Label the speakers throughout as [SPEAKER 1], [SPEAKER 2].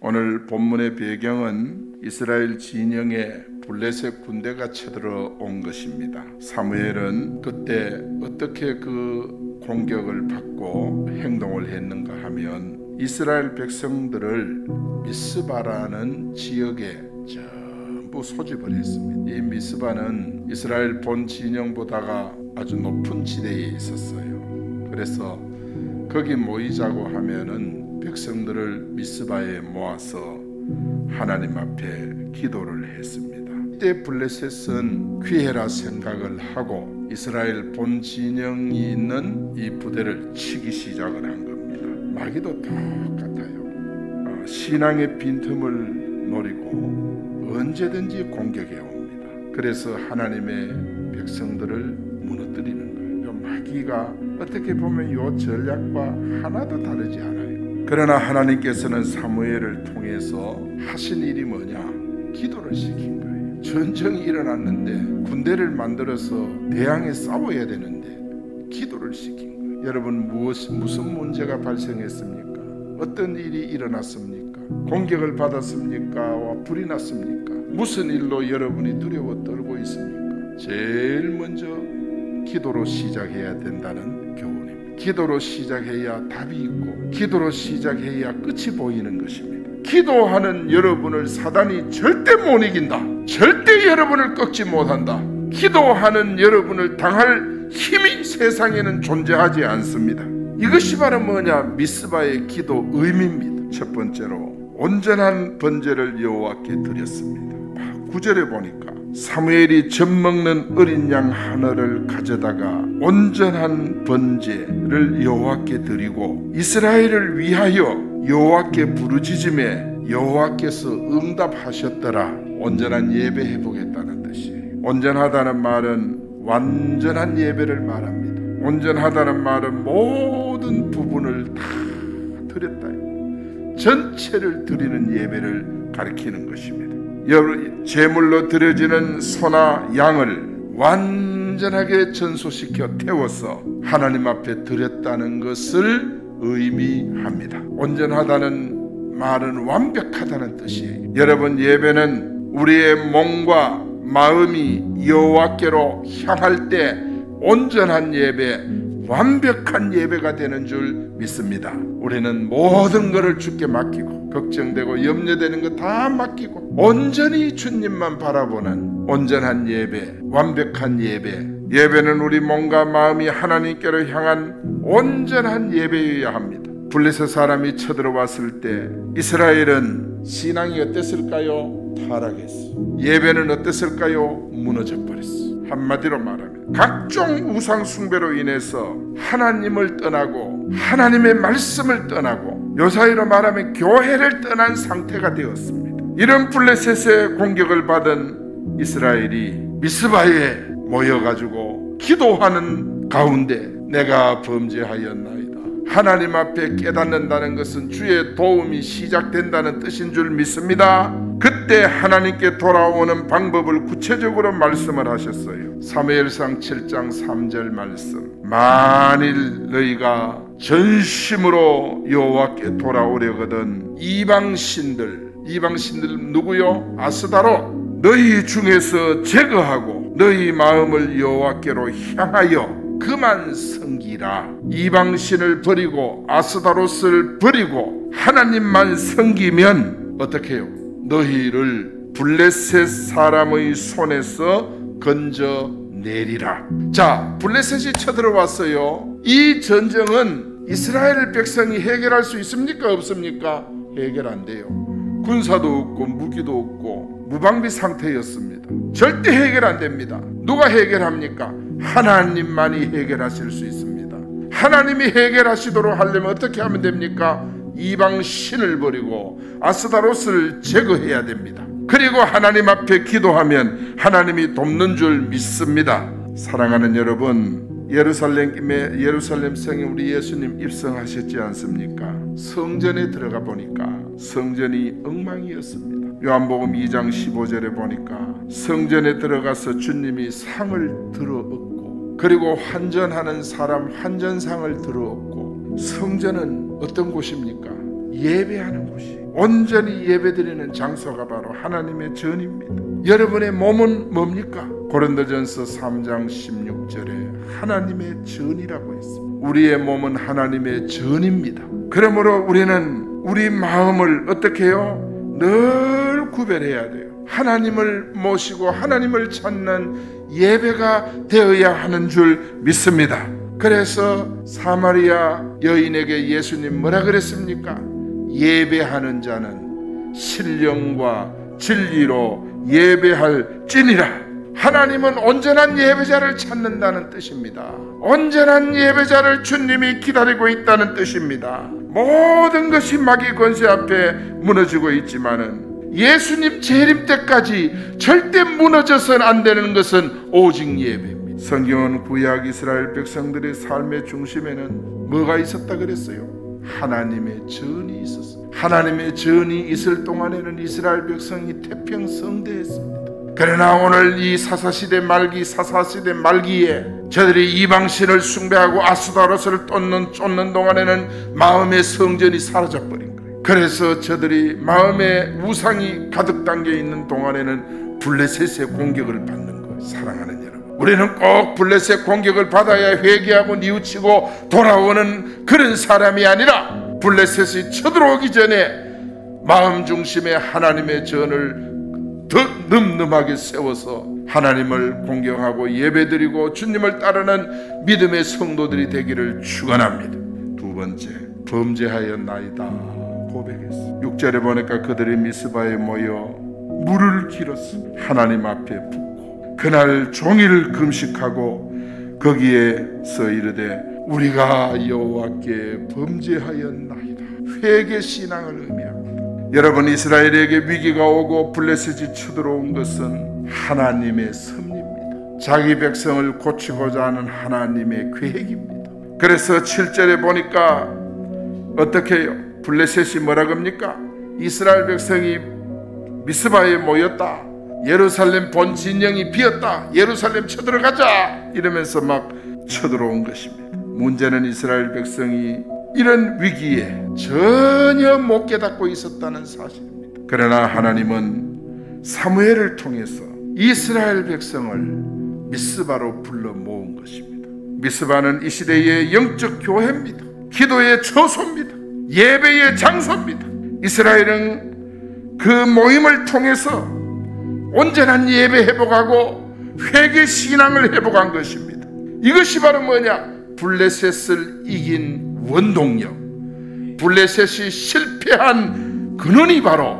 [SPEAKER 1] 오늘 본문의 배경은 이스라엘 진영에 블레셋 군대가 쳐들어온 것입니다. 사무엘은 그때 어떻게 그 공격을 받고 행동을 했는가 하면 이스라엘 백성들을 미스바라는 지역에 전부 소집을 했습니다. 이 미스바는 이스라엘 본 진영보다가 아주 높은 지대에 있었어요. 그래서 거기 모이자고 하면은 백성들을 미스바에 모아서 하나님 앞에 기도를 했습니다. 이때 블레셋은 피해라 생각을 하고 이스라엘 본 진영이 있는 이 부대를 치기 시작을 한 겁니다. 마귀도 똑같아요. 신앙의 빈틈을 노리고 언제든지 공격해 옵니다. 그래서 하나님의 백성들을 무너뜨리는 거예요. 마귀가 어떻게 보면 이 전략과 하나도 다르지 않아요. 그러나 하나님께서는 사무엘을 통해서 하신 일이 뭐냐? 기도를 시킨 거예요. 전쟁이 일어났는데 군대를 만들어서 대항해 싸워야 되는데 기도를 시킨 거예요. 여러분 무슨 문제가 발생했습니까? 어떤 일이 일어났습니까? 공격을 받았습니까? 불이 났습니까? 무슨 일로 여러분이 두려워 떨고 있습니까? 제일 먼저 기도로 시작해야 된다는 교훈입니다. 기도로 시작해야 답이 있고 기도로 시작해야 끝이 보이는 것입니다. 기도하는 여러분을 사단이 절대 못 이긴다. 절대 여러분을 꺾지 못한다. 기도하는 여러분을 당할 힘이 세상에는 존재하지 않습니다. 이것이 바로 뭐냐? 미스바의 기도 의미입니다. 첫 번째로 온전한 번제를 여호와께 드렸습니다. 9절에 보니까 사무엘이 젖 먹는 어린 양 하나를 가져다가 온전한 번제를 여호와께 드리고 이스라엘을 위하여 여호와께 부르짖음에 여호와께서 응답하셨더라. 온전한 예배 해보겠다는 뜻이에요. 온전하다는 말은 완전한 예배를 말합니다. 온전하다는 말은 모든 부분을 다 드렸다. 전체를 드리는 예배를 가리키는 것입니다. 제물로 드려지는 소나 양을 완전하게 전소시켜 태워서 하나님 앞에 드렸다는 것을 의미합니다. 온전하다는 말은 완벽하다는 뜻이에요. 여러분, 예배는 우리의 몸과 마음이 여호와께로 향할 때 온전한 예배, 완벽한 예배가 되는 줄 믿습니다. 우리는 모든 것을 주께 맡기고 걱정되고 염려되는 것 다 맡기고 온전히 주님만 바라보는 온전한 예배, 완벽한 예배. 예배는 우리 몸과 마음이 하나님께로 향한 온전한 예배여야 합니다. 블레셋 사람이 쳐들어왔을 때 이스라엘은 신앙이 어땠을까요? 타락했어. 예배는 어땠을까요? 무너져 버렸어. 한마디로 말하면 각종 우상 숭배로 인해서 하나님을 떠나고 하나님의 말씀을 떠나고 요사이로 말하면 교회를 떠난 상태가 되었습니다. 이런 블레셋의 공격을 받은 이스라엘이 미스바에 모여가지고 기도하는 가운데 내가 범죄하였나이다. 하나님 앞에 깨닫는다는 것은 주의 도움이 시작된다는 뜻인 줄 믿습니다. 그때 하나님께 돌아오는 방법을 구체적으로 말씀을 하셨어요. 사무엘상 7장 3절 말씀. 만일 너희가 전심으로 여호와께 돌아오려거든 이방신들 누구요? 아스다롯 너희 중에서 제거하고 너희 마음을 여호와께로 향하여 그만 섬기라. 이방신을 버리고 아스다롯을 버리고 하나님만 섬기면 어떻게 해요? 너희를 블레셋 사람의 손에서 건져내리라. 자, 블레셋이 쳐들어왔어요. 이 전쟁은 이스라엘 백성이 해결할 수 있습니까? 없습니까? 해결 안 돼요. 군사도 없고 무기도 없고 무방비 상태였습니다. 절대 해결 안 됩니다. 누가 해결합니까? 하나님만이 해결하실 수 있습니다. 하나님이 해결하시도록 하려면 어떻게 하면 됩니까? 이방 신을 버리고 아스다롯을 제거해야 됩니다. 그리고 하나님 앞에 기도하면 하나님이 돕는 줄 믿습니다. 사랑하는 여러분, 예루살렘 성에 우리 예수님 입성하셨지 않습니까? 성전에 들어가 보니까 성전이 엉망이었습니다. 요한복음 2장 15절에 보니까 성전에 들어가서 주님이 상을 들어엎고 그리고 환전하는 사람 환전상을 들어엎고 성전은 어떤 곳입니까? 예배하는 곳이, 온전히 예배드리는 장소가 바로 하나님의 전입니다. 여러분의 몸은 뭡니까? 고린도전서 3장 16절에 하나님의 전이라고 했습니다. 우리의 몸은 하나님의 전입니다. 그러므로 우리는 우리 마음을 어떻게 해요? 늘 구별해야 돼요. 하나님을 모시고 하나님을 찾는 예배가 되어야 하는 줄 믿습니다. 그래서 사마리아 여인에게 예수님 뭐라 그랬습니까? 예배하는 자는 신령과 진리로 예배할지니라. 하나님은 온전한 예배자를 찾는다는 뜻입니다. 온전한 예배자를 주님이 기다리고 있다는 뜻입니다. 모든 것이 마귀 권세 앞에 무너지고 있지만은 예수님 재림 때까지 절대 무너져서는 안 되는 것은 오직 예배입니다. 성경은 구약 이스라엘 백성들의 삶의 중심에는 뭐가 있었다 그랬어요? 하나님의 전이 있었어요. 하나님의 전이 있을 동안에는 이스라엘 백성이 태평성대했습니다. 그러나 오늘 이 사사시대 말기에 저들이 이방신을 숭배하고 아스타로스를 쫓는 동안에는 마음의 성전이 사라져버린 거예요. 그래서 저들이 마음의 우상이 가득 담겨 있는 동안에는 블레셋의 공격을 받는 거예요. 사랑하는 여러분, 우리는 꼭 블레셋 공격을 받아야 회개하고 뉘우치고 돌아오는 그런 사람이 아니라 블레셋이 쳐들어오기 전에 마음 중심에 하나님의 전을 더 늠름하게 세워서 하나님을 공경하고 예배드리고 주님을 따르는 믿음의 성도들이 되기를 축원합니다. 두 번째, 범죄하였나이다 고백했어. 6절에 보니까 그들이 미스바에 모여 물을 길었어. 하나님 앞에 붓고 그날 종일 금식하고 거기에서 이르되 우리가 여호와께 범죄하였나이다. 회개 신앙을 의미합니다. 여러분, 이스라엘에게 위기가 오고 블레셋이 쳐들어온 것은 하나님의 섭리입니다. 자기 백성을 고치고자 하는 하나님의 계획입니다. 그래서 7절에 보니까 어떻게 해요? 블레셋이 뭐라 합니까? 이스라엘 백성이 미스바에 모였다. 예루살렘 본 진영이 비었다. 예루살렘 쳐들어가자 이러면서 막 쳐들어온 것입니다. 문제는 이스라엘 백성이 이런 위기에 전혀 못 깨닫고 있었다는 사실입니다. 그러나 하나님은 사무엘을 통해서 이스라엘 백성을 미스바로 불러 모은 것입니다. 미스바는 이 시대의 영적 교회입니다. 기도의 처소입니다. 예배의 장소입니다. 이스라엘은 그 모임을 통해서 온전한 예배 회복하고 회개 신앙을 회복한 것입니다. 이것이 바로 뭐냐? 블레셋을 이긴 원동력, 블레셋이 실패한 근원이 바로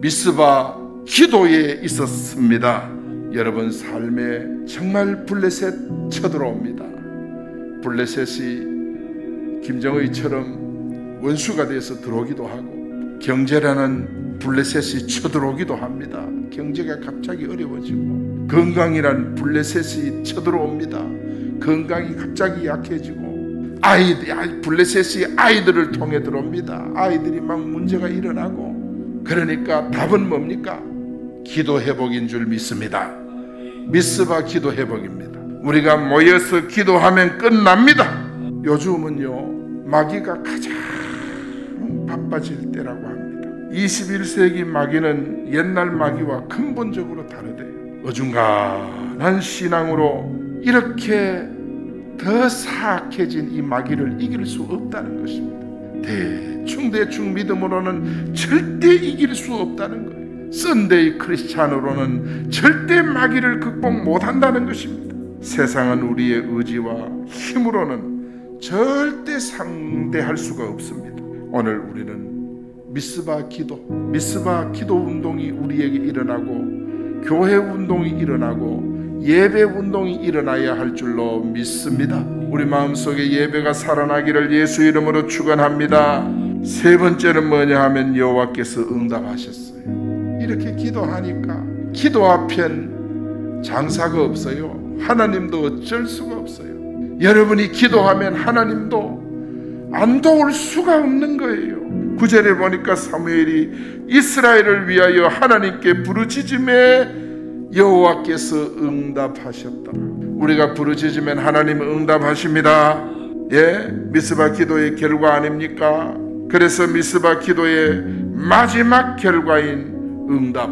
[SPEAKER 1] 미스바 기도에 있었습니다. 여러분 삶에 정말 블레셋 쳐들어옵니다. 블레셋이 김정의처럼 원수가 돼서 들어오기도 하고 경제라는 블레셋이 쳐들어오기도 합니다. 경제가 갑자기 어려워지고 건강이란 블레셋이 쳐들어옵니다. 건강이 갑자기 약해지고 블레셋이 아이들을 통해 들어옵니다. 아이들이 막 문제가 일어나고 그러니까 답은 뭡니까? 기도 회복인 줄 믿습니다. 미스바 기도 회복입니다. 우리가 모여서 기도하면 끝납니다. 요즘은요 마귀가 가장 바빠질 때라고 합니다. 21세기 마귀는 옛날 마귀와 근본적으로 다르대요. 어중간한 신앙으로 이렇게 더 사악해진 이 마귀를 이길 수 없다는 것입니다. 대충 믿음으로는 절대 이길 수 없다는 거예요. 썬데이 크리스찬으로는 절대 마귀를 극복 못한다는 것입니다. 세상은 우리의 의지와 힘으로는 절대 상대할 수가 없습니다. 오늘 우리는 미스바 기도 운동이 우리에게 일어나고 교회 운동이 일어나고 예배 운동이 일어나야 할 줄로 믿습니다. 우리 마음속에 예배가 살아나기를 예수 이름으로 축원합니다. 세 번째는 뭐냐 하면 여호와께서 응답하셨어요. 이렇게 기도하니까 기도 앞엔 장사가 없어요. 하나님도 어쩔 수가 없어요. 여러분이 기도하면 하나님도 안 도울 수가 없는 거예요. 9절에 보니까 사무엘이 이스라엘을 위하여 하나님께 부르짖음에 여호와께서 응답하셨다. 우리가 부르짖으면 하나님은 응답하십니다. 예, 미스바 기도의 결과 아닙니까? 그래서 미스바 기도의 마지막 결과인 응답,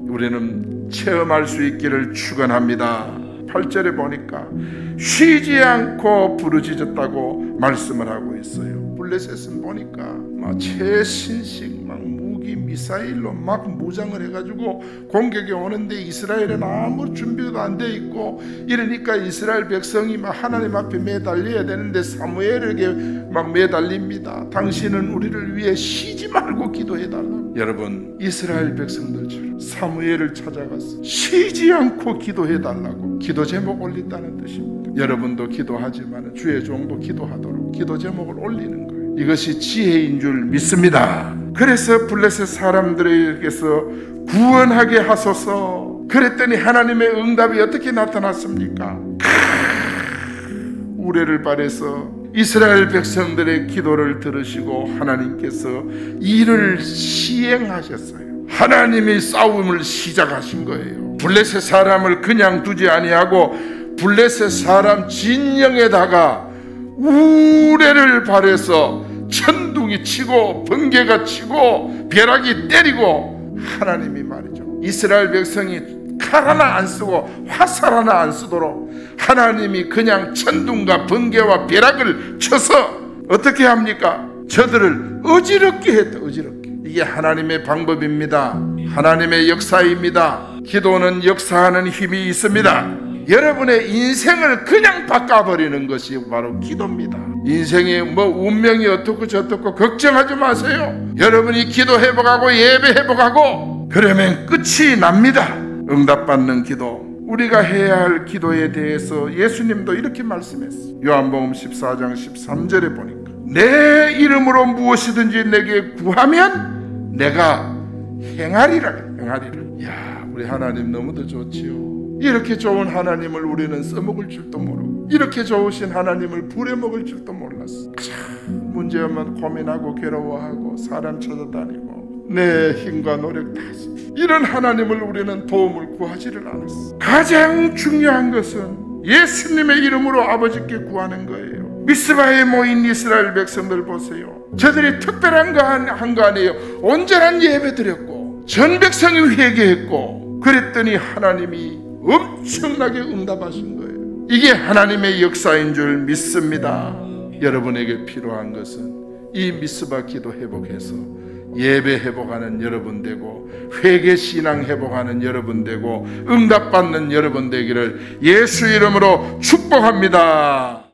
[SPEAKER 1] 우리는 체험할 수 있기를 축원합니다. 8절에 보니까 쉬지 않고 부르짖었다고 말씀을 하고 있어요. 블레셋은 보니까 막 최신식 막 무기 미사일로 막 무장을 해가지고 공격이 오는데 이스라엘은 아무 준비도 안 돼 있고, 이러니까 이스라엘 백성이 막 하나님 앞에 매달려야 되는데 사무엘에게 막 매달립니다. 당신은 우리를 위해 쉬지 말고 기도해달라고. 여러분, 이스라엘 백성들처럼 사무엘을 찾아가서 쉬지 않고 기도해달라고 기도 제목 올린다는 뜻입니다. 여러분도 기도하지만 주의 종도 기도하도록 기도 제목을 올리는 거예요. 이것이 지혜인 줄 믿습니다. 그래서 블레셋 사람들에게서 구원하게 하소서 그랬더니 하나님의 응답이 어떻게 나타났습니까? 우레를 발해서 이스라엘 백성들의 기도를 들으시고 하나님께서 이를 시행하셨어요. 하나님이 싸움을 시작하신 거예요. 블레셋 사람을 그냥 두지 아니하고 블레셋 사람 진영에다가 우레를 발해서 천둥이 치고 번개가 치고 벼락이 때리고, 하나님이 말이죠, 이스라엘 백성이 칼 하나 안 쓰고 화살 하나 안 쓰도록 하나님이 그냥 천둥과 번개와 벼락을 쳐서 어떻게 합니까? 저들을 어지럽게 했다. 어지럽게. 이게 하나님의 방법입니다. 하나님의 역사입니다. 기도는 역사하는 힘이 있습니다. 여러분의 인생을 그냥 바꿔버리는 것이 바로 기도입니다. 인생이 뭐 운명이 어떻고 저떻고 걱정하지 마세요. 여러분이 기도 회복하고 예배 회복하고 그러면 끝이 납니다. 응답받는 기도, 우리가 해야 할 기도에 대해서 예수님도 이렇게 말씀했어요. 요한복음 14장 13절에 보니까 내 이름으로 무엇이든지 내게 구하면 내가 행하리라. 야, 우리 하나님 너무도 좋지요. 이렇게 좋은 하나님을 우리는 써먹을 줄도 모르고, 이렇게 좋으신 하나님을 부려먹을 줄도 몰랐어. 참 문제만 고민하고 괴로워하고 사람 찾아다니고 내 힘과 노력 다 써. 이런 하나님을 우리는 도움을 구하지를 않았어. 가장 중요한 것은 예수님의 이름으로 아버지께 구하는 거예요. 미스바에 모인 이스라엘 백성들 보세요. 저들이 특별한 거 한 거 아니에요. 온전한 예배 드렸고 전 백성이 회개했고 그랬더니 하나님이 엄청나게 응답하신 거예요. 이게 하나님의 역사인 줄 믿습니다. 여러분에게 필요한 것은 이 미스바 기도 회복해서 예배 회복하는 여러분 되고 회개 신앙 회복하는 여러분 되고 응답받는 여러분 되기를 예수 이름으로 축복합니다.